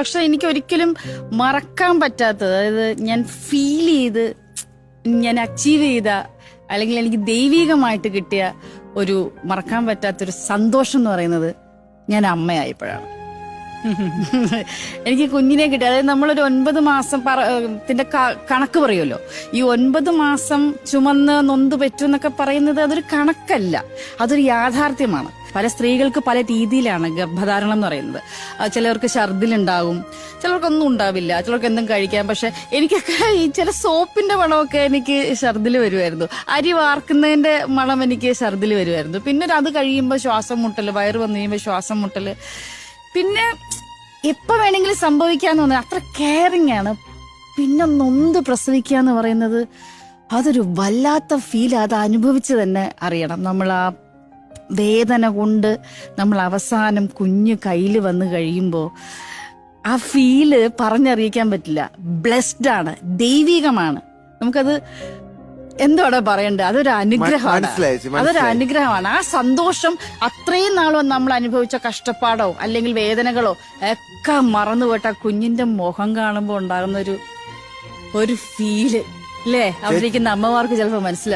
പക്ഷെ എനിക്ക് ഒരിക്കലും മറക്കാൻ പറ്റാത്തത്, അതായത് ഞാൻ ഫീൽ ചെയ്ത് ഞാൻ അച്ചീവ് ചെയ്ത അല്ലെങ്കിൽ എനിക്ക് ദൈവികമായിട്ട് കിട്ടിയ ഒരു മറക്കാൻ പറ്റാത്തൊരു സന്തോഷം എന്ന് പറയുന്നത് ഞാൻ അമ്മയായപ്പോഴാണ്. എനിക്ക് കുഞ്ഞിനെ കിട്ടി. അതായത് നമ്മളൊരു 9 മാസം ത്തിന്റെ കണക്ക് പറയുമല്ലോ. ഈ 9 മാസം ചുമന്ന് നൊന്ത് പറ്റുമെന്നൊക്കെ പറയുന്നത് അതൊരു കണക്കല്ല, അതൊരു യാഥാർത്ഥ്യമാണ്. പല സ്ത്രീകൾക്ക് പല രീതിയിലാണ് ഗർഭധാരണം എന്ന് പറയുന്നത്. ചിലവർക്ക് ഛർദിലുണ്ടാകും, ചിലർക്കൊന്നും ഉണ്ടാവില്ല, ചിലർക്ക് എന്തും കഴിക്കാം. പക്ഷെ എനിക്കൊക്കെ ഈ ചില സോപ്പിന്റെ മണമൊക്കെ എനിക്ക് ഛർദിൽ വരുമായിരുന്നു, അരി വാർക്കുന്നതിന്റെ മണം എനിക്ക് ഛർദിൽ വരുമായിരുന്നു. പിന്നെ അത് കഴിയുമ്പോൾ ശ്വാസം മുട്ടല്, വയറ് വന്നു കഴിയുമ്പോൾ ശ്വാസം മുട്ടല്, പിന്നെ എപ്പോ വേണമെങ്കിലും സംഭവിക്കാന്ന് തോന്നുന്നത്. അത്ര കെയറിങ് ആണ്. പിന്നെ നൊന്ത് പ്രസവിക്കുക എന്ന് പറയുന്നത് അതൊരു വല്ലാത്ത ഫീൽ. അത് അനുഭവിച്ച് തന്നെ അറിയണം. നമ്മൾ ആ വേദന കൊണ്ട് നമ്മൾ അവസാനം കുഞ്ഞ് കയ്യിൽ വന്ന് കഴിയുമ്പോൾ ആ ഫീല് പറഞ്ഞറിയിക്കാൻ പറ്റില്ല. ബ്ലെസ്ഡ് ആണ്, ദൈവികമാണ്. നമുക്കത് എന്തോടെ പറയണ്ടേ, അതൊരു അനുഗ്രഹമാണ്. അതൊരു അനുഗ്രഹമാണ്. ആ സന്തോഷം അത്രയും നാളും നമ്മൾ അനുഭവിച്ച കഷ്ടപ്പാടോ അല്ലെങ്കിൽ വേദനകളോ ഒക്കെ മറന്നുപോയിട്ട് ആ കുഞ്ഞിന്റെ മുഖം കാണുമ്പോൾ ഉണ്ടാകുന്ന ഒരു ഫീല് അല്ലേ, അവരിക്കുന്ന അമ്മമാർക്ക് ചിലപ്പോൾ മനസ്സിലാവും.